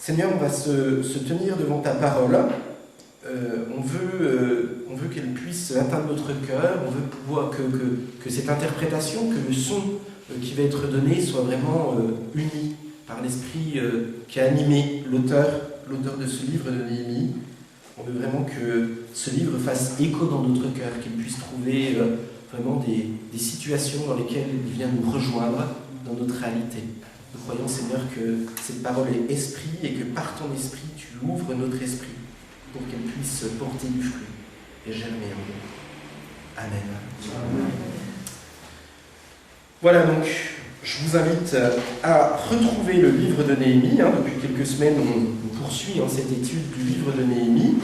Seigneur, on va se tenir devant ta parole. On veut qu'elle puisse atteindre notre cœur. On veut pouvoir que cette interprétation, que le son qui va être donné soit vraiment uni par l'esprit qui a animé l'auteur de ce livre de Néhémie. On veut vraiment que ce livre fasse écho dans notre cœur, qu'il puisse trouver vraiment des situations dans lesquelles il vient nous rejoindre dans notre réalité. Nous croyons, Seigneur, que cette parole est esprit et que par ton esprit, tu ouvres notre esprit pour qu'elle puisse porter du fruit et germer en nous. Amen. Amen. Voilà donc, je vous invite à retrouver le livre de Néhémie. Depuis quelques semaines, on poursuit cette étude du livre de Néhémie.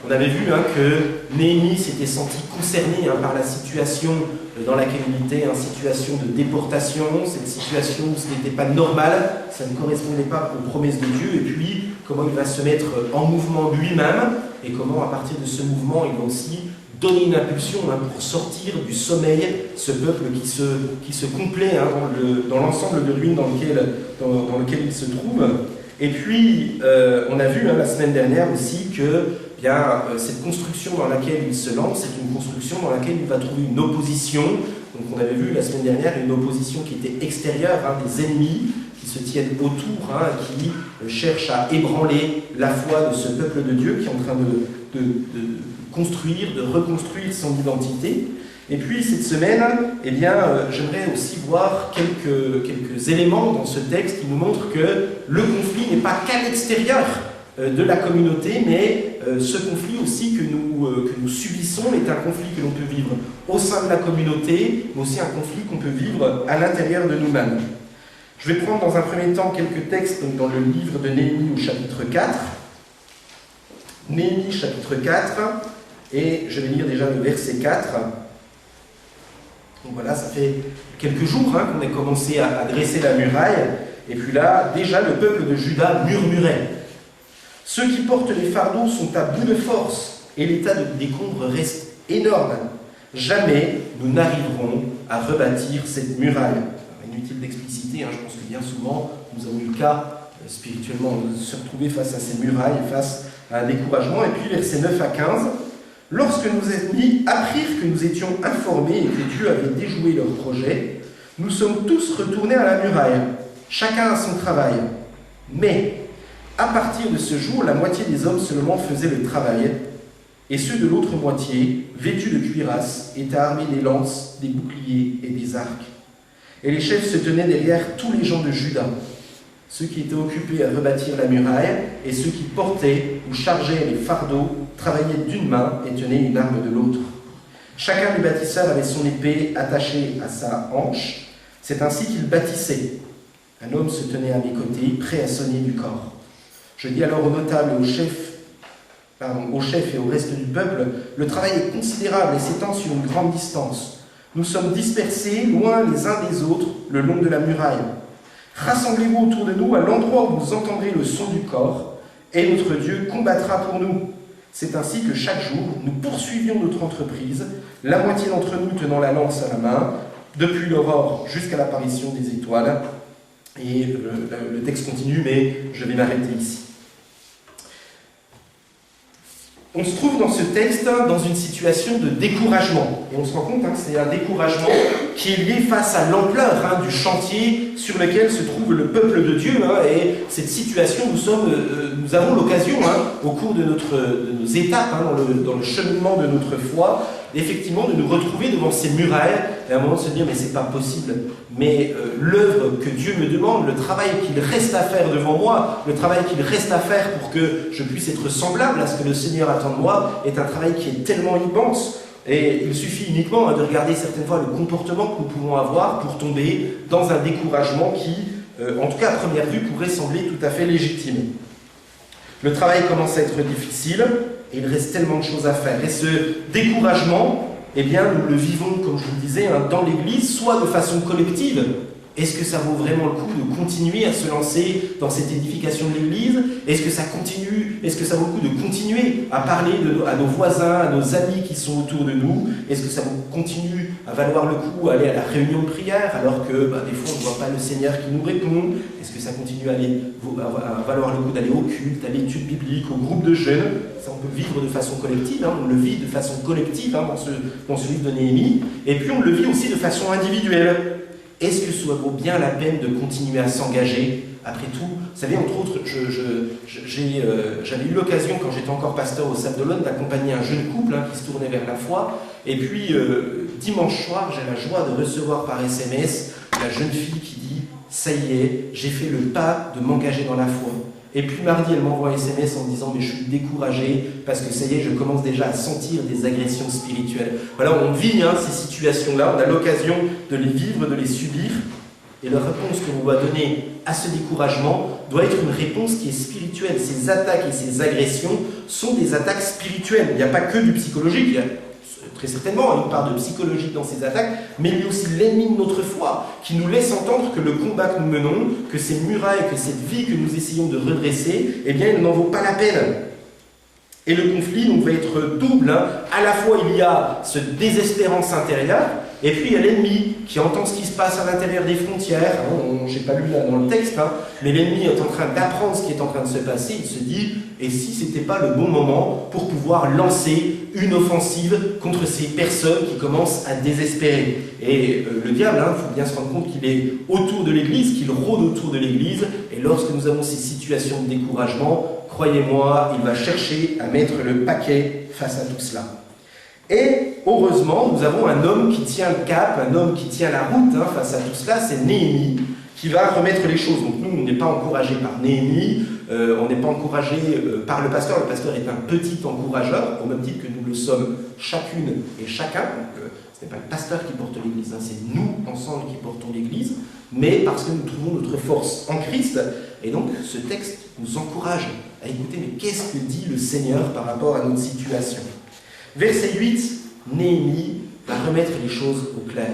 On avait vu que Néhémie s'était senti concerné par la situation dans laquelle il était, une situation de déportation, cette situation où ce n'était pas normal, ça ne correspondait pas aux promesses de Dieu, et puis comment il va se mettre en mouvement lui-même, et comment à partir de ce mouvement il va aussi donner une impulsion pour sortir du sommeil ce peuple qui se complaît dans l'ensemble de ruines dans lequel il se trouve. Et puis, on a vu la semaine dernière aussi que cette construction dans laquelle il se lance, c'est une construction dans laquelle il va trouver une opposition. Donc on avait vu la semaine dernière une opposition qui était extérieure, des ennemis qui se tiennent autour, qui cherchent à ébranler la foi de ce peuple de Dieu qui est en train de construire, de reconstruire son identité. Et puis cette semaine, j'aimerais aussi voir quelques éléments dans ce texte qui nous montrent que le conflit n'est pas qu'à l'extérieur de la communauté, mais ce conflit aussi que nous subissons est un conflit que l'on peut vivre au sein de la communauté, mais aussi un conflit qu'on peut vivre à l'intérieur de nous-mêmes. Je vais prendre dans un premier temps quelques textes dans le livre de Néhémie au chapitre 4. Néhémie chapitre 4, et je vais lire déjà le verset 4. Donc voilà, ça fait quelques jours qu'on a commencé à dresser la muraille, et puis là, déjà le peuple de Juda murmurait. Ceux qui portent les fardeaux sont à bout de force, et l'état de décombre reste énorme. Jamais nous n'arriverons à rebâtir cette muraille. Alors, inutile d'expliciter, je pense que bien souvent, nous avons eu le cas, spirituellement, de se retrouver face à ces murailles, face à un découragement. Et puis, versets 9 à 15, « Lorsque nos ennemis apprirent que nous étions informés et que Dieu avait déjoué leur projet, nous sommes tous retournés à la muraille, chacun à son travail. Mais, à partir de ce jour, la moitié des hommes seulement faisaient le travail, et ceux de l'autre moitié, vêtus de cuirasses, étaient armés des lances, des boucliers et des arcs. Et les chefs se tenaient derrière tous les gens de Juda, ceux qui étaient occupés à rebâtir la muraille, et ceux qui portaient ou chargeaient les fardeaux, travaillaient d'une main et tenaient une arme de l'autre. Chacun des bâtisseurs avait son épée attachée à sa hanche. C'est ainsi qu'il bâtissait. Un homme se tenait à mes côtés, prêt à sonner du corps. Je dis alors aux notables et aux chefs et au reste du peuple, le travail est considérable et s'étend sur une grande distance. Nous sommes dispersés, loin les uns des autres, le long de la muraille. Rassemblez-vous autour de nous à l'endroit où vous entendrez le son du corps, et notre Dieu combattra pour nous. C'est ainsi que chaque jour, nous poursuivions notre entreprise, la moitié d'entre nous tenant la lance à la main, depuis l'aurore jusqu'à l'apparition des étoiles. Et le texte continue, mais je vais m'arrêter ici. On se trouve dans ce texte dans une situation de découragement. Et on se rend compte que c'est un découragement qui est lié face à l'ampleur du chantier sur lequel se trouve le peuple de Dieu. Et cette situation, nous avons l'occasion, au cours de nos étapes, dans le cheminement de notre foi, effectivement de nous retrouver devant ces murailles et à un moment de se dire mais c'est pas possible, mais l'œuvre que Dieu me demande, le travail qu'il reste à faire devant moi, le travail qu'il reste à faire pour que je puisse être semblable à ce que le Seigneur attend de moi est un travail qui est tellement immense. Et il suffit uniquement de regarder certaines fois le comportement que nous pouvons avoir pour tomber dans un découragement qui, en tout cas à première vue, pourrait sembler tout à fait légitime. Le travail commence à être difficile, et il reste tellement de choses à faire. Et ce découragement, nous le vivons, comme je vous le disais, dans l'Église, soit de façon collective. Est-ce que ça vaut vraiment le coup de continuer à se lancer dans cette édification de l'Église? Est-ce que ça vaut le coup de continuer à parler à nos voisins, à nos amis qui sont autour de nous? Est-ce que ça vaut continuer à valoir le coup à aller à la réunion de prière, alors que des fois on ne voit pas le Seigneur qui nous répond? Est-ce que ça continue à valoir le coup d'aller au culte, à l'étude biblique, au groupe de jeunes? Ça, on peut vivre de façon collective, hein, on le vit de façon collective dans ce livre de Néhémie, et puis on le vit aussi de façon individuelle. Est-ce que ça vaut bien la peine de continuer à s'engager? Après tout, vous savez, entre autres, j'avais eu l'occasion, quand j'étais encore pasteur au Sable d'Olonne, d'accompagner un jeune couple qui se tournait vers la foi. Et puis, dimanche soir, j'ai la joie de recevoir par SMS la jeune fille qui dit « Ça y est, j'ai fait le pas de m'engager dans la foi ». Et puis mardi, elle m'envoie un SMS en me disant « Mais je suis découragée parce que ça y est, je commence déjà à sentir des agressions spirituelles. » Voilà, on vit ces situations-là, on a l'occasion de les vivre, de les subir. Et la réponse que l'on doit donner à ce découragement doit être une réponse qui est spirituelle. Ces attaques et ces agressions sont des attaques spirituelles. Il n'y a pas que du psychologique, il y a très certainement une part de psychologique dans ces attaques, mais il y a aussi l'ennemi de notre foi qui nous laisse entendre que le combat que nous menons, que ces murailles, que cette vie que nous essayons de redresser, eh bien, il n'en vaut pas la peine. Et le conflit donc, va être double. À la fois, il y a ce désespérance intérieure, et puis il y a l'ennemi qui entend ce qui se passe à l'intérieur des frontières. Je n'ai pas lu là dans le texte, mais l'ennemi est en train d'apprendre ce qui est en train de se passer. Il se dit, et si ce n'était pas le bon moment pour pouvoir lancer une offensive contre ces personnes qui commencent à désespérer. Et le diable, il faut bien se rendre compte qu'il est autour de l'Église, qu'il rôde autour de l'Église. Et lorsque nous avons ces situations de découragement, croyez-moi, il va chercher à mettre le paquet face à tout cela. Et heureusement, nous avons un homme qui tient le cap, un homme qui tient la route face à tout cela, c'est Néhémie, qui va remettre les choses. Donc nous, on n'est pas encouragé par Néhémie, on n'est pas encouragé par le pasteur. Le pasteur est un petit encourageur, au même titre que nous le sommes chacune et chacun. Donc ce n'est pas le pasteur qui porte l'Église, c'est nous ensemble qui portons l'Église, mais parce que nous trouvons notre force en Christ. Et donc ce texte nous encourage à écouter, mais qu'est-ce que dit le Seigneur par rapport à notre situation? Verset 8, Néhémie va remettre les choses au clair.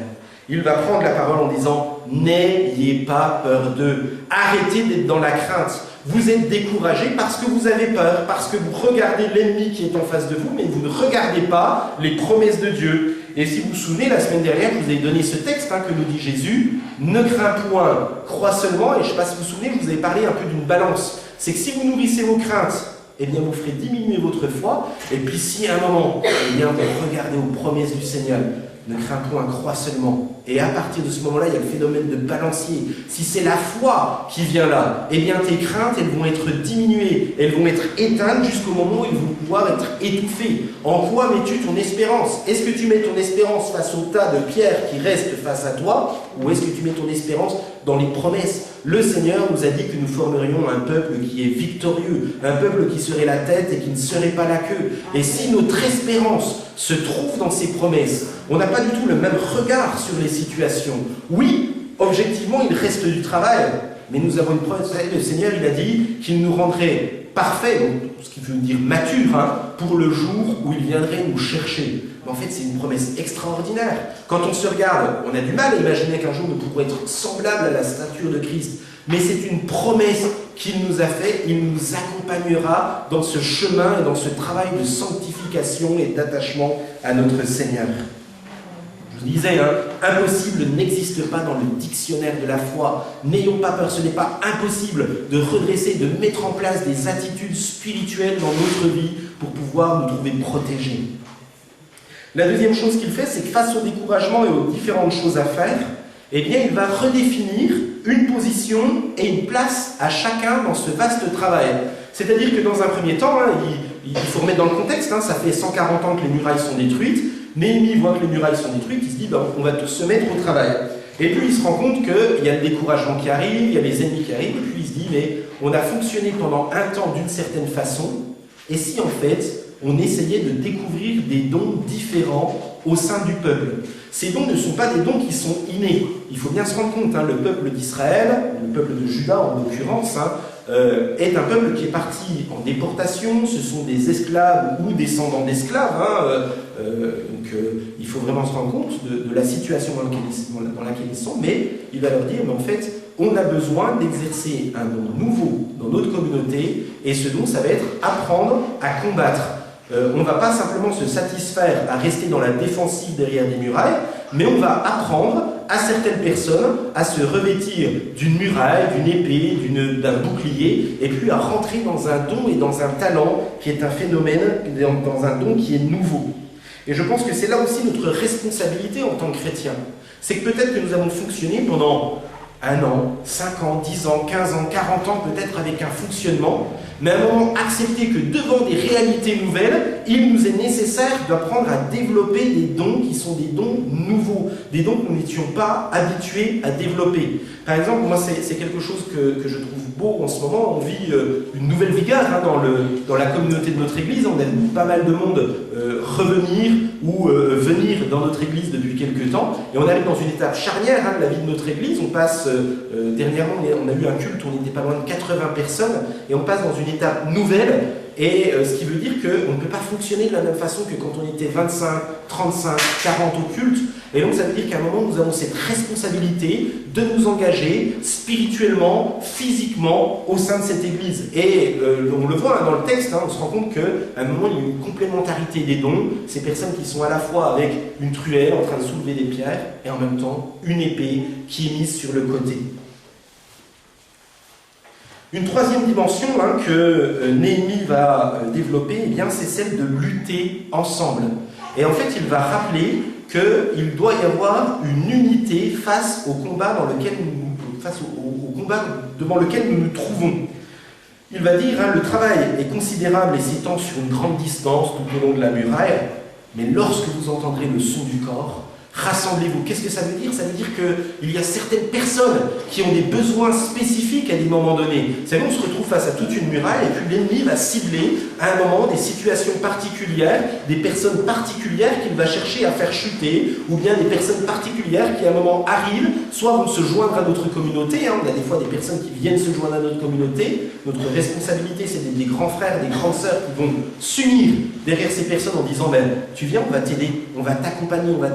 Il va prendre la parole en disant « N'ayez pas peur d'eux, arrêtez d'être dans la crainte. Vous êtes découragés parce que vous avez peur, parce que vous regardez l'ennemi qui est en face de vous, mais vous ne regardez pas les promesses de Dieu. » Et si vous vous souvenez, la semaine dernière, je vous ai donné ce texte que nous dit Jésus « Ne crains point, crois seulement. » Et je ne sais pas si vous vous souvenez, je vous ai parlé un peu d'une balance. C'est que si vous nourrissez vos craintes, eh bien vous ferez diminuer votre foi, et puis si à un moment, eh bien vous regardez aux promesses du Seigneur, ne crains point, crois seulement. Et à partir de ce moment-là, il y a le phénomène de balancier. Si c'est la foi qui vient là, eh bien tes craintes, elles vont être diminuées, elles vont être éteintes jusqu'au moment où elles vont pouvoir être étouffées. En quoi mets-tu ton espérance? Est-ce que tu mets ton espérance face au tas de pierres qui restent face à toi, ou est-ce que tu mets ton espérance dans les promesses? Le Seigneur nous a dit que nous formerions un peuple qui est victorieux, un peuple qui serait la tête et qui ne serait pas la queue. Et si notre espérance se trouve dans ces promesses, on n'a pas du tout le même regard sur les situations. Oui, objectivement, il reste du travail, mais nous avons une promesse. Le Seigneur, il a dit qu'il nous rendrait parfaits, donc, ce qui veut dire mature, pour le jour où il viendrait nous chercher. Mais en fait, c'est une promesse extraordinaire. Quand on se regarde, on a du mal à imaginer qu'un jour nous pourrons être semblables à la stature de Christ. Mais c'est une promesse qu'il nous a faite. Il nous accompagnera dans ce chemin et dans ce travail de sanctification et d'attachement à notre Seigneur. Je vous disais, impossible n'existe pas dans le dictionnaire de la foi. N'ayons pas peur, ce n'est pas impossible de redresser, de mettre en place des attitudes spirituelles dans notre vie pour pouvoir nous trouver protégés. La deuxième chose qu'il fait, c'est que face au découragement et aux différentes choses à faire, eh bien, il va redéfinir une position et une place à chacun dans ce vaste travail. C'est-à-dire que dans un premier temps, il faut remettre dans le contexte, ça fait 140 ans que les murailles sont détruites. Néhémie voit que les murailles sont détruites, il se dit on va se mettre au travail. Et puis il se rend compte qu'il y a le découragement qui arrive, il y a les ennemis qui arrivent, et puis il se dit mais on a fonctionné pendant un temps d'une certaine façon, et si en fait on essayait de découvrir des dons différents au sein du peuple. Ces dons ne sont pas des dons qui sont innés. Il faut bien se rendre compte, le peuple d'Israël, le peuple de Juda en l'occurrence, est un peuple qui est parti en déportation, ce sont des esclaves ou descendants d'esclaves, donc il faut vraiment se rendre compte de la situation dans laquelle ils sont, mais il va leur dire, mais en fait, on a besoin d'exercer un don nouveau dans notre communauté, et ce don, ça va être apprendre à combattre. On ne va pas simplement se satisfaire à rester dans la défensive derrière des murailles, mais on va apprendre à certaines personnes à se revêtir d'une muraille, d'une épée, d'un bouclier, et puis à rentrer dans un don et dans un talent qui est un phénomène, dans un don qui est nouveau. Et je pense que c'est là aussi notre responsabilité en tant que chrétiens. C'est que peut-être que nous avons fonctionné pendant 1 an, 5 ans, 10 ans, 15 ans, 40 ans, peut-être avec un fonctionnement, mais à un moment accepter que devant des réalités nouvelles, il nous est nécessaire d'apprendre à développer des dons qui sont des dons nouveaux, des dons que nous n'étions pas habitués à développer. Par exemple, moi c'est quelque chose que je trouve beau en ce moment, on vit une nouvelle vigueur dans la communauté de notre église, on a vu pas mal de monde revenir ou venir dans notre église depuis quelques temps, et on arrive dans une étape charnière de la vie de notre église, on passe, dernièrement on a eu un culte où on était pas loin de 80 personnes, et on passe dans une étape nouvelle, et ce qui veut dire qu'on ne peut pas fonctionner de la même façon que quand on était 25, 35, 40 au culte. Et donc ça veut dire qu'à un moment, nous avons cette responsabilité de nous engager spirituellement, physiquement au sein de cette église. Et on le voit dans le texte, on se rend compte qu'à un moment, il y a une complémentarité des dons. Ces personnes qui sont à la fois avec une truelle en train de soulever des pierres et en même temps une épée qui est mise sur le côté. Une troisième dimension que Néhémie va développer, c'est celle de lutter ensemble. Et en fait, il va rappeler qu'il doit y avoir une unité face au combat devant lequel nous nous trouvons. Il va dire, le travail est considérable et s'étend sur une grande distance tout au long de la muraille, mais lorsque vous entendrez le son du corps, rassemblez-vous. Qu'est-ce que ça veut dire? Ça veut dire qu'il y a certaines personnes qui ont des besoins spécifiques à des moments donnés. Vous savez, on se retrouve face à toute une muraille et puis l'ennemi va cibler à un moment des situations particulières, des personnes particulières qu'il va chercher à faire chuter, ou bien des personnes particulières qui à un moment arrivent, soit vont se joindre à notre communauté. On a des fois des personnes qui viennent se joindre à notre communauté. Notre responsabilité, c'est des grands frères, des grandes sœurs qui vont s'unir derrière ces personnes en disant tu viens, on va t'aider, on va t'accompagner, on va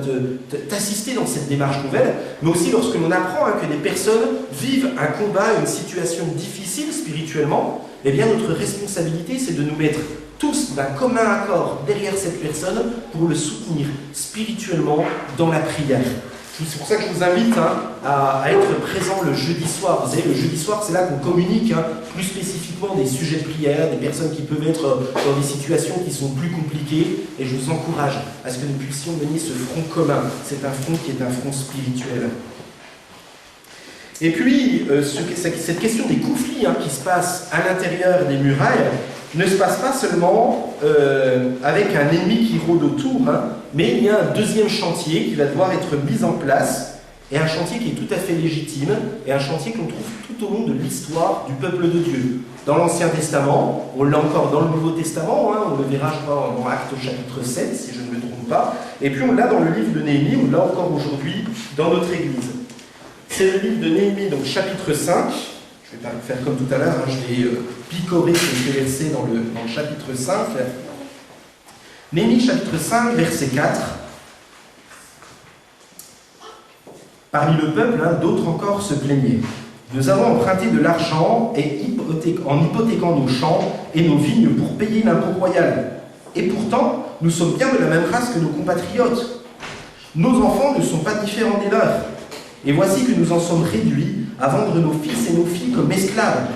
t'assister dans cette démarche nouvelle, mais aussi lorsque l'on apprend que des personnes vivent un combat, une situation difficile spirituellement, notre responsabilité c'est de nous mettre tous d'un commun accord derrière cette personne pour le soutenir spirituellement dans la prière. C'est pour ça que je vous invite à être présent le jeudi soir. Vous savez, le jeudi soir, c'est là qu'on communique plus spécifiquement des sujets de prière, des personnes qui peuvent être dans des situations qui sont plus compliquées. Et je vous encourage à ce que nous puissions mener ce front commun. C'est un front qui est un front spirituel. Et puis, cette question des conflits qui se passent à l'intérieur des murailles ne se passe pas seulement avec un ennemi qui rôde autour, mais il y a un deuxième chantier qui va devoir être mis en place, et un chantier qui est tout à fait légitime, et un chantier qu'on trouve tout au long de l'histoire du peuple de Dieu. Dans l'Ancien Testament, on l'a encore dans le Nouveau Testament, on le verra, je crois, dans Actes chapitre 7, si je ne me trompe pas, et puis on l'a dans le livre de Néhémie, on l'a encore aujourd'hui dans notre Église. C'est le livre de Néhémie, donc chapitre 5, je ne vais pas le faire comme tout à l'heure, je vais picorer quelques versets dans le chapitre 5. Néhémie chapitre 5, verset 4. Parmi le peuple, d'autres encore se plaignaient. Nous avons emprunté de l'argent en hypothéquant nos champs et nos vignes pour payer l'impôt royal. Et pourtant, nous sommes bien de la même race que nos compatriotes. Nos enfants ne sont pas différents des leurs. Et voici que nous en sommes réduits à vendre nos fils et nos filles comme esclaves.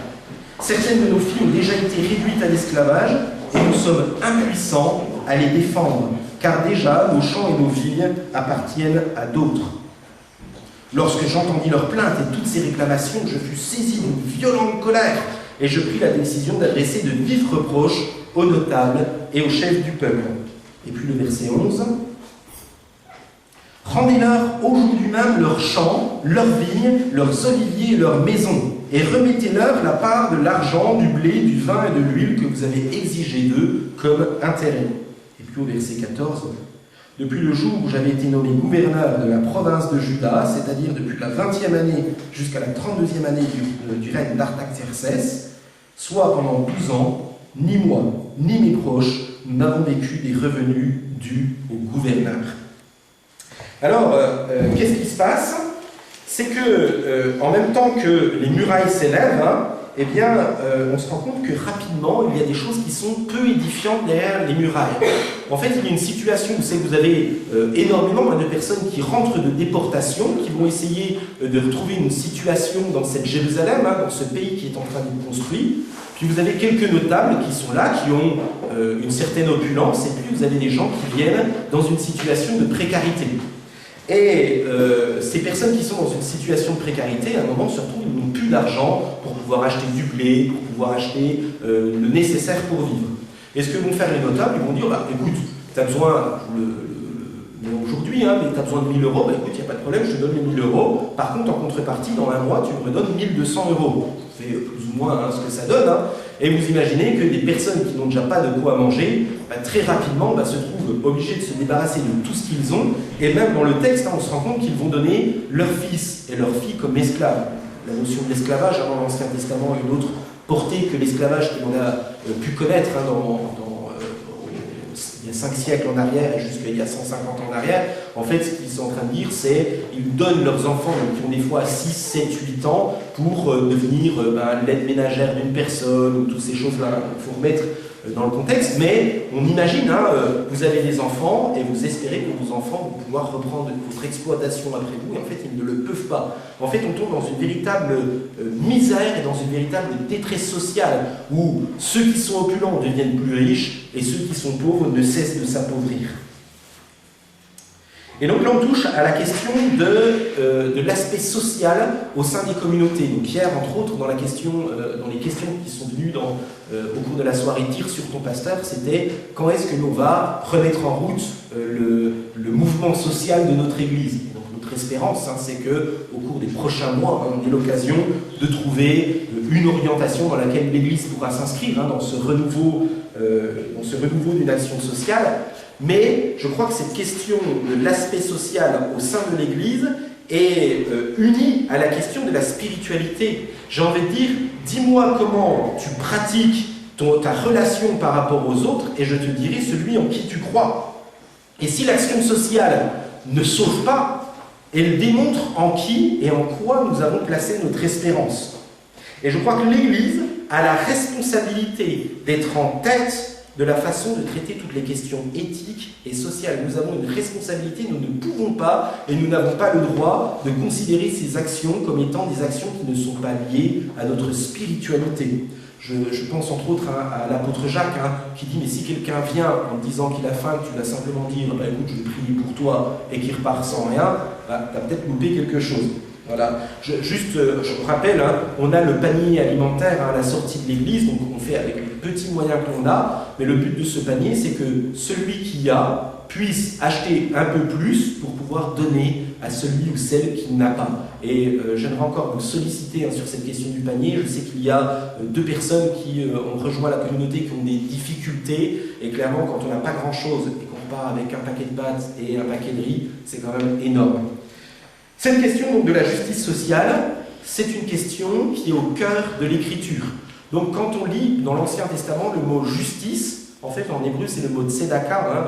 Certaines de nos filles ont déjà été réduites à l'esclavage et nous sommes impuissants à les défendre, car déjà nos champs et nos vignes appartiennent à d'autres. Lorsque j'entendis leurs plaintes et toutes ces réclamations, je fus saisi d'une violente colère et je pris la décision d'adresser de vifs reproches aux notables et aux chefs du peuple. Et puis le verset 11. Rendez-leur au jour du même leurs champs, leurs vignes, leurs oliviers et leurs maisons, et remettez-leur la part de l'argent, du blé, du vin et de l'huile que vous avez exigé d'eux comme intérêt. Et puis au verset 14, depuis le jour où j'avais été nommé gouverneur de la province de Juda, c'est-à-dire depuis la 20e année jusqu'à la 32e année du règne d'Artaxerxès, soit pendant 12 ans, ni moi, ni mes proches, nous n'avons vécu des revenus dus au gouverneur. Alors, qu'est-ce qui se passe? C'est que, en même temps que les murailles s'élèvent, eh bien, on se rend compte que rapidement, il y a des choses qui sont peu édifiantes derrière les murailles. En fait, il y a une situation où c'est que vous avez énormément de personnes qui rentrent de déportation, qui vont essayer de retrouver une situation dans cette Jérusalem, dans ce pays qui est en train d'être construit. Puis vous avez quelques notables qui sont là, qui ont une certaine opulence, et puis vous avez des gens qui viennent dans une situation de précarité. Et ces personnes qui sont dans une situation de précarité, à un moment, se retrouvent, ils n'ont plus d'argent pour pouvoir acheter du blé, pour pouvoir acheter le nécessaire pour vivre. Et ce que vont faire les notables, ils vont dire, bah, écoute, tu as besoin, aujourd'hui, mais tu as besoin de 1 000 €, bah, écoute, il n'y a pas de problème, je te donne les 1 000 €. Par contre, en contrepartie, dans un mois, tu me redonnes 1 200 €. C'est plus ou moins ce que ça donne. Et vous imaginez que des personnes qui n'ont déjà pas de quoi manger, très rapidement se trouvent obligées de se débarrasser de tout ce qu'ils ont. Et même dans le texte, on se rend compte qu'ils vont donner leurs fils et leurs filles comme esclaves. La notion de l'esclavage, avant l'Ancien Testament, a une autre portée que l'esclavage que l'on a pu connaître il y a 5 siècles en arrière et jusqu'il y a 150 ans en arrière. En fait, ce qu'ils sont en train de dire, c'est qu'ils donnent leurs enfants, qui ont des fois 6, 7, 8 ans, pour devenir l'aide ménagère d'une personne, ou toutes ces choses-là. Il faut remettre dans le contexte, mais on imagine, vous avez des enfants et vous espérez que vos enfants vont pouvoir reprendre votre exploitation après vous, et en fait, ils ne le peuvent pas. En fait, on tombe dans une véritable misère et dans une véritable détresse sociale, où ceux qui sont opulents deviennent plus riches, et ceux qui sont pauvres ne cessent de s'appauvrir. Et donc là, on touche à la question de l'aspect social au sein des communautés. Donc hier, entre autres, dans les questions qui sont venues au cours de la soirée Tire sur ton pasteur, c'était quand est-ce que l'on va remettre en route le mouvement social de notre Église. Et donc notre espérance, c'est qu'au cours des prochains mois, on ait l'occasion de trouver une orientation dans laquelle l'Église pourra s'inscrire, dans ce renouveau d'une action sociale. Mais je crois que cette question de l'aspect social au sein de l'Église est unie à la question de la spiritualité. J'ai envie de dire, dis-moi comment tu pratiques ta relation par rapport aux autres, et je te dirai celui en qui tu crois. Et si l'action sociale ne sauve pas, elle démontre en qui et en quoi nous avons placé notre espérance. Et je crois que l'Église a la responsabilité d'être en tête de la façon de traiter toutes les questions éthiques et sociales. Nous avons une responsabilité, nous ne pouvons pas et nous n'avons pas le droit de considérer ces actions comme étant des actions qui ne sont pas liées à notre spiritualité. Je pense entre autres à l'apôtre Jacques qui dit, mais si quelqu'un vient en te disant qu'il a faim, que tu vas simplement dire, écoute, je vais prier pour toi, et qu'il repart sans rien, tu as peut-être loupé quelque chose. Voilà. Je rappelle, on a le panier alimentaire à la sortie de l'église, donc on fait avec les petits moyens qu'on a, mais le but de ce panier, c'est que celui qui a puisse acheter un peu plus pour pouvoir donner à celui ou celle qui n'a pas. Et j'aimerais encore vous solliciter sur cette question du panier. Je sais qu'il y a 2 personnes qui ont rejoint la communauté, qui ont des difficultés, et clairement, quand on n'a pas grand-chose et qu'on part avec un paquet de pâtes et un paquet de riz, c'est quand même énorme. Cette question donc, de la justice sociale, c'est une question qui est au cœur de l'Écriture. Donc quand on lit dans l'Ancien Testament le mot justice, en fait en hébreu c'est le mot tzedaka,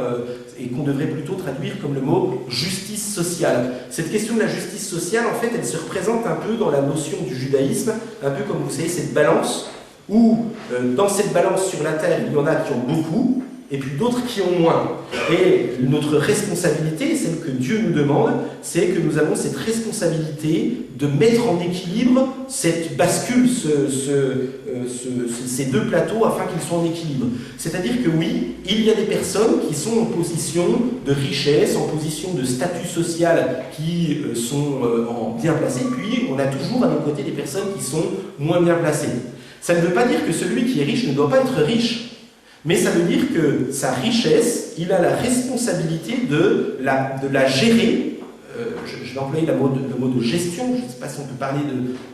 et qu'on devrait plutôt traduire comme le mot justice sociale. Cette question de la justice sociale, en fait, elle se représente un peu dans la notion du judaïsme, un peu comme vous savez cette balance, où dans cette balance sur la terre, il y en a qui ont beaucoup, et puis d'autres qui ont moins. Et notre responsabilité, celle que Dieu nous demande, c'est que nous avons cette responsabilité de mettre en équilibre cette bascule, ces 2 plateaux afin qu'ils soient en équilibre. C'est-à-dire que oui, il y a des personnes qui sont en position de richesse, en position de statut social qui sont bien placées, puis on a toujours à nos côtés des personnes qui sont moins bien placées. Ça ne veut pas dire que celui qui est riche ne doit pas être riche. Mais ça veut dire que sa richesse, il a la responsabilité de la gérer. Je vais employer le mot de gestion, je ne sais pas si on peut parler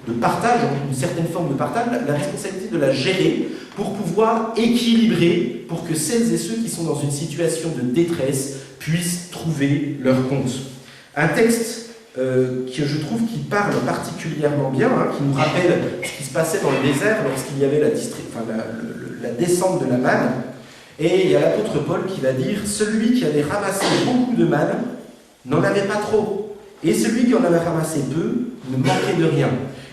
de partage, une certaine forme de partage, la responsabilité de la gérer pour pouvoir équilibrer, pour que celles et ceux qui sont dans une situation de détresse puissent trouver leur compte. Un texte que je trouve qui parle particulièrement bien, qui nous rappelle ce qui se passait dans le désert lorsqu'il y avait la descente de la manne, et il y a l'apôtre Paul qui va dire « Celui qui avait ramassé beaucoup de manne n'en avait pas trop, et celui qui en avait ramassé peu ne manquait de rien. »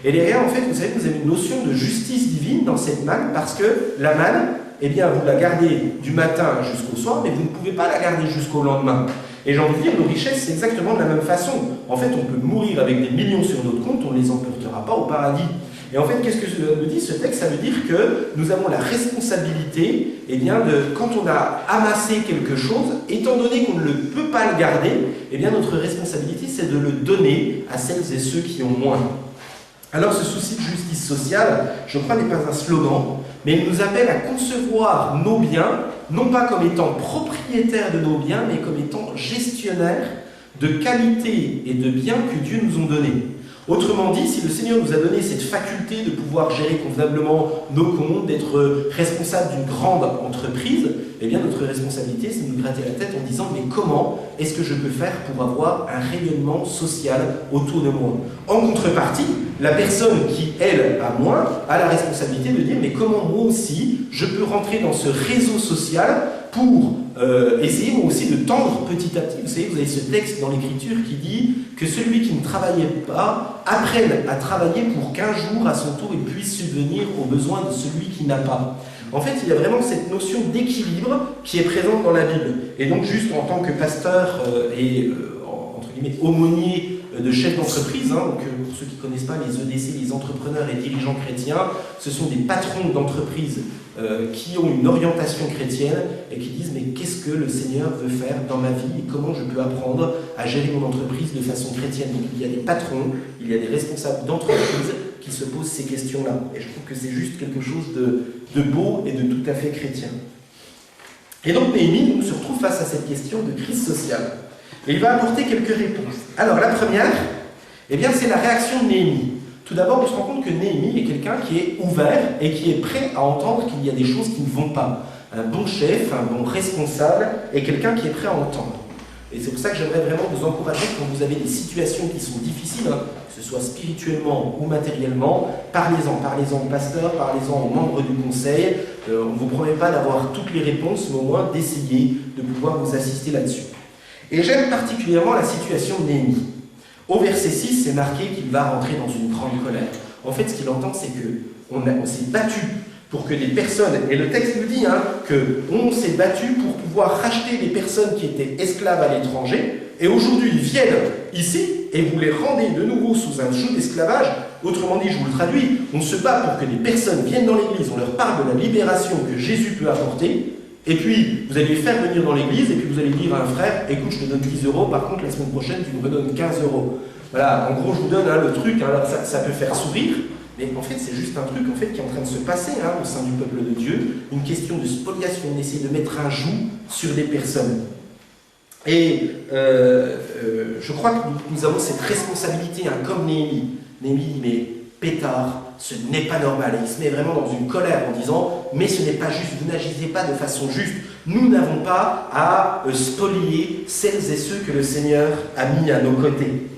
Et derrière, en fait, vous savez, vous avez une notion de justice divine dans cette manne, parce que la manne, eh bien, vous la gardez du matin jusqu'au soir, mais vous ne pouvez pas la garder jusqu'au lendemain. Et j'ai envie de dire, nos richesses, c'est exactement de la même façon. En fait, on peut mourir avec des millions sur notre compte, on ne les emportera pas au paradis. Et en fait, qu'est-ce que me dit ce texte? Ça veut dire que nous avons la responsabilité, eh bien, quand on a amassé quelque chose, étant donné qu'on ne peut pas le garder, eh bien, notre responsabilité, c'est de le donner à celles et ceux qui ont moins. Alors, ce souci de justice sociale, je crois, n'est pas un slogan, mais il nous appelle à concevoir nos biens, non pas comme étant propriétaires de nos biens, mais comme étant gestionnaires de qualité et de biens que Dieu nous a donnés. Autrement dit, si le Seigneur nous a donné cette faculté de pouvoir gérer convenablement nos comptes, d'être responsable d'une grande entreprise, eh bien notre responsabilité, c'est de nous gratter la tête en disant « mais comment est-ce que je peux faire pour avoir un rayonnement social autour de moi ?» En contrepartie, la personne qui, elle, a moins, a la responsabilité de dire « mais comment moi aussi, je peux rentrer dans ce réseau social pour essayer moi aussi de tendre petit à petit ?» Vous savez, vous avez ce texte dans l'Écriture qui dit que celui qui ne travaillait pas apprenne à travailler pour qu'un jour, à son tour, il puisse subvenir aux besoins de celui qui n'a pas. En fait, il y a vraiment cette notion d'équilibre qui est présente dans la Bible. Et donc, juste en tant que pasteur et, entre guillemets, aumônier de chefs d'entreprise, hein, donc pour ceux qui ne connaissent pas les EDC, les entrepreneurs et dirigeants chrétiens, ce sont des patrons d'entreprises qui ont une orientation chrétienne et qui disent « mais qu'est-ce que le Seigneur veut faire dans ma vie et comment je peux apprendre à gérer mon entreprise de façon chrétienne ?» Donc il y a des patrons, il y a des responsables d'entreprise qui se posent ces questions-là. Et je trouve que c'est juste quelque chose de beau et de tout à fait chrétien. Et donc Néhémie se retrouve face à cette question de crise sociale. Et il va apporter quelques réponses. Alors la première, eh bien, c'est la réaction de Néhémie. Tout d'abord, on se rend compte que Néhémie est quelqu'un qui est ouvert et qui est prêt à entendre qu'il y a des choses qui ne vont pas. Un bon chef, un bon responsable est quelqu'un qui est prêt à entendre. Et c'est pour ça que j'aimerais vraiment vous encourager quand vous avez des situations qui sont difficiles, hein, que ce soit spirituellement ou matériellement, parlez-en au pasteur, parlez-en aux membres du conseil. On ne vous promet pas d'avoir toutes les réponses, mais au moins d'essayer de pouvoir vous assister là-dessus. Et j'aime particulièrement la situation de Néhémie. Au verset 6, c'est marqué qu'il va rentrer dans une grande colère. En fait, ce qu'il entend, c'est qu'on s'est battu pour que des personnes, et le texte nous dit hein, qu'on s'est battu pour pouvoir racheter des personnes qui étaient esclaves à l'étranger, et aujourd'hui ils viennent ici et vous les rendez de nouveau sous un joug d'esclavage. Autrement dit, je vous le traduis, on se bat pour que des personnes viennent dans l'église, on leur parle de la libération que Jésus peut apporter, et puis vous allez les faire venir dans l'église, et puis vous allez dire à un frère, écoute, je te donne 10 €, par contre la semaine prochaine tu me redonnes 15 €. Voilà, en gros je vous donne hein, le truc, hein, ça peut faire sourire, mais en fait c'est juste un truc en fait, qui est en train de se passer hein, au sein du peuple de Dieu, une question de spoliation, on essaie de mettre un joug sur des personnes. Et je crois que nous avons cette responsabilité, hein, comme Néhémie. Néhémie dit, mais pétard, ce n'est pas normal. Et il se met vraiment dans une colère en disant, mais ce n'est pas juste, vous n'agissez pas de façon juste. Nous n'avons pas à spolier celles et ceux que le Seigneur a mis à nos côtés.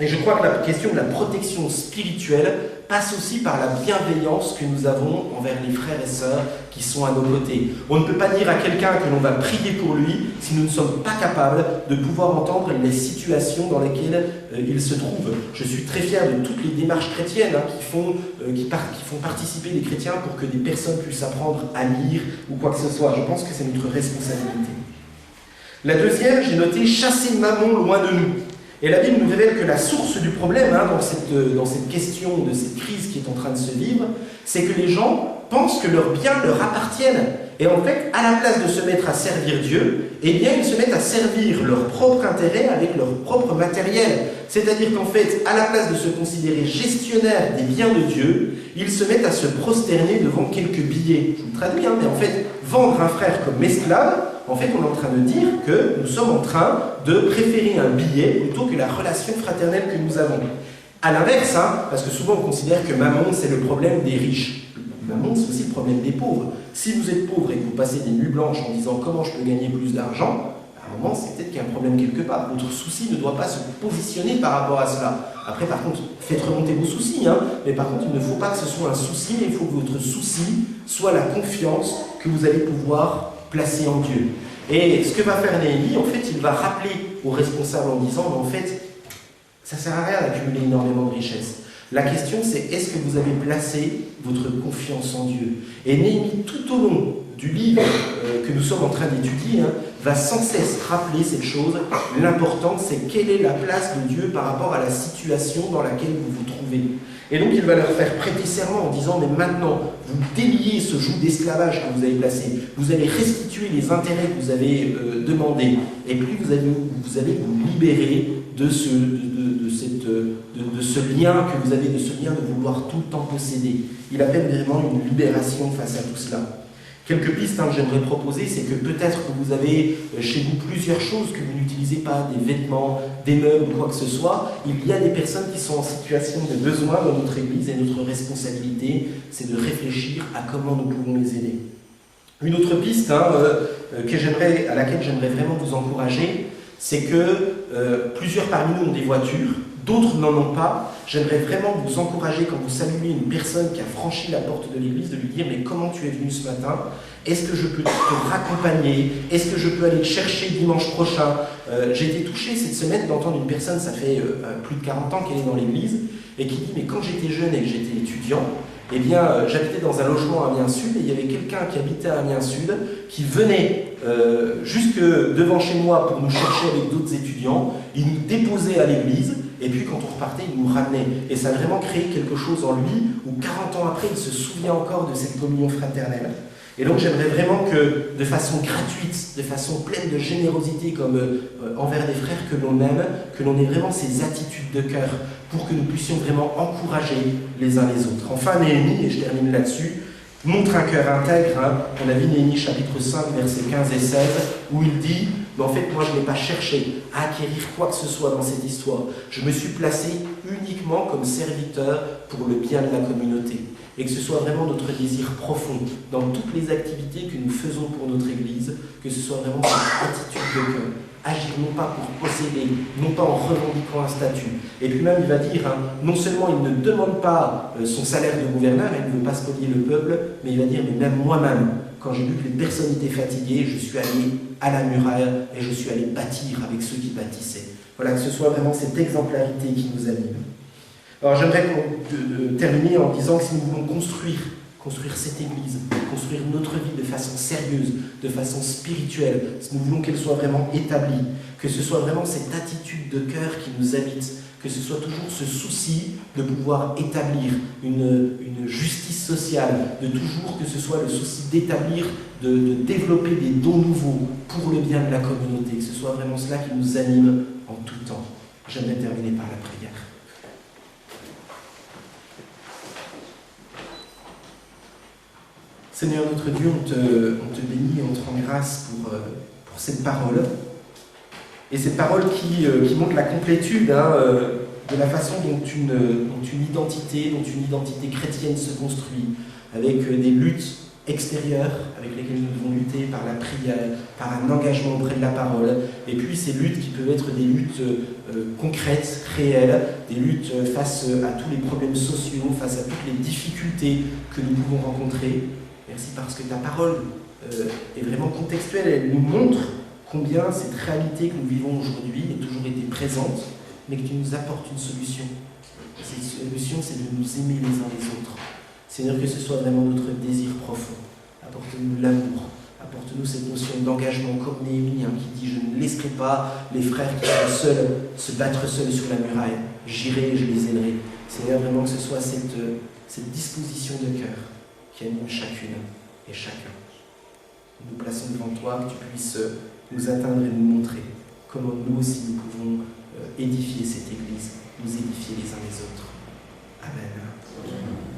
Et je crois que la question de la protection spirituelle passe aussi par la bienveillance que nous avons envers les frères et sœurs qui sont à nos côtés. On ne peut pas dire à quelqu'un que l'on va prier pour lui si nous ne sommes pas capables de pouvoir entendre les situations dans lesquelles il se trouve. Je suis très fier de toutes les démarches chrétiennes hein, qui font participer les chrétiens pour que des personnes puissent apprendre à lire ou quoi que ce soit. Je pense que c'est notre responsabilité. La deuxième, j'ai noté « chasser Mammon loin de nous ». Et la Bible nous révèle que la source du problème hein, dans cette question de cette crise qui est en train de se vivre, c'est que les gens pensent que leurs biens leur appartiennent. Et en fait, à la place de se mettre à servir Dieu, eh bien, ils se mettent à servir leur propre intérêt avec leur propre matériel. C'est-à-dire qu'en fait, à la place de se considérer gestionnaire des biens de Dieu, ils se mettent à se prosterner devant quelques billets. Je vous traduis, hein, mais en fait, vendre un frère comme esclave, en fait, on est en train de dire que nous sommes en train de préférer un billet plutôt que la relation fraternelle que nous avons. À l'inverse, hein, parce que souvent on considère que Mammon, c'est le problème des riches. Mammon, c'est aussi le problème des pauvres. Si vous êtes pauvre et que vous passez des nuits blanches en disant comment je peux gagner plus d'argent, à un moment, c'est peut-être qu'il y a un problème quelque part. Votre souci ne doit pas se positionner par rapport à cela. Après, par contre, faites remonter vos soucis, hein, mais par contre, il ne faut pas que ce soit un souci, mais il faut que votre souci soit la confiance que vous allez pouvoir placer en Dieu. Et ce que va faire Néhémie, en fait, il va rappeler aux responsables en disant, mais en fait, ça ne sert à rien d'accumuler énormément de richesses. La question, c'est est-ce que vous avez placé votre confiance en Dieu? Et Néhémie, tout au long du livre que nous sommes en train d'étudier, va sans cesse rappeler cette chose. L'important, c'est quelle est la place de Dieu par rapport à la situation dans laquelle vous vous trouvez. Et donc, il va leur faire prêter serment en disant, mais maintenant, vous déliez ce joug d'esclavage que vous avez placé, vous allez restituer les intérêts que vous avez demandés, et puis vous allez vous libérer de ce lien que vous avez, de ce lien de vouloir tout le temps posséder. Il appelle vraiment une libération face à tout cela. Quelques pistes que j'aimerais proposer, c'est que peut-être que vous avez chez vous plusieurs choses que vous n'utilisez pas, des vêtements, des meubles ou quoi que ce soit. Il y a des personnes qui sont en situation de besoin dans notre Église et notre responsabilité, c'est de réfléchir à comment nous pouvons les aider. Une autre piste à laquelle j'aimerais vraiment vous encourager, c'est que plusieurs parmi nous ont des voitures, d'autres n'en ont pas. J'aimerais vraiment vous encourager, quand vous saluez une personne qui a franchi la porte de l'église, de lui dire « Mais comment tu es venu ce matin? Est-ce que je peux te raccompagner? Est-ce que je peux aller te chercher dimanche prochain ?» J'ai été touché cette semaine d'entendre une personne, ça fait plus de 40 ans qu'elle est dans l'église, et qui dit « Mais quand j'étais jeune et que j'étais étudiant, eh bien, j'habitais dans un logement à Amiens Sud, et il y avait quelqu'un qui habitait à Amiens Sud, qui venait jusque devant chez moi pour nous chercher avec d'autres étudiants, il nous déposait à l'église, et puis quand on repartait, il nous ramenait. Et ça a vraiment créé quelque chose en lui, où 40 ans après, il se souvient encore de cette communion fraternelle. Et donc j'aimerais vraiment que, de façon gratuite, de façon pleine de générosité, comme envers des frères que l'on aime, que l'on ait vraiment ces attitudes de cœur, pour que nous puissions vraiment encourager les uns les autres. Enfin, Néhémie, et je termine là-dessus, montre un cœur intègre. On a vu Néhémie chapitre 5, versets 15 et 16, où il dit « Mais en fait, moi, je n'ai pas cherché à acquérir quoi que ce soit dans cette histoire. Je me suis placé uniquement comme serviteur pour le bien de la communauté. » Et que ce soit vraiment notre désir profond dans toutes les activités que nous faisons pour notre Église, que ce soit vraiment cette attitude de cœur. Agir non pas pour posséder, non pas en revendiquant un statut. Et puis même, il va dire, non seulement il ne demande pas son salaire de gouverneur, il ne veut pas spolier le peuple, mais il va dire, mais même moi-même, quand j'ai vu que les personnes étaient fatiguées, je suis allé à la muraille et je suis allé bâtir avec ceux qui bâtissaient. Voilà, que ce soit vraiment cette exemplarité qui nous anime. Alors j'aimerais terminer en disant que si nous voulons construire cette Église, construire notre vie de façon sérieuse, de façon spirituelle, si nous voulons qu'elle soit vraiment établie, que ce soit vraiment cette attitude de cœur qui nous habite, que ce soit toujours ce souci de pouvoir établir une justice sociale, de toujours que ce soit le souci d'établir, de développer des dons nouveaux pour le bien de la communauté, que ce soit vraiment cela qui nous anime en tout temps. J'aimerais terminer par la prière. Seigneur notre Dieu, on te bénit et on te rend grâce pour cette parole. Et cette parole qui montre la complétude de la façon dont une identité chrétienne se construit, avec des luttes extérieures avec lesquelles nous devons lutter par la prière, par un engagement auprès de la parole, et puis ces luttes qui peuvent être des luttes concrètes, réelles, des luttes face à tous les problèmes sociaux, face à toutes les difficultés que nous pouvons rencontrer. Merci parce que ta parole est vraiment contextuelle, elle nous montre combien cette réalité que nous vivons aujourd'hui a toujours été présente, mais que tu nous apportes une solution. Cette solution, c'est de nous aimer les uns les autres. Seigneur, que ce soit vraiment notre désir profond. Apporte-nous l'amour, apporte-nous cette notion d'engagement comme Néhémie qui dit « Je ne laisserai pas les frères qui sont seuls se battre seuls sur la muraille. J'irai et je les aiderai. » Seigneur, vraiment que ce soit cette disposition de cœur qui anime chacune et chacun. Nous nous plaçons devant toi, que tu puisses nous atteindre et nous montrer comment nous aussi nous pouvons édifier cette Église, nous édifier les uns les autres. Amen.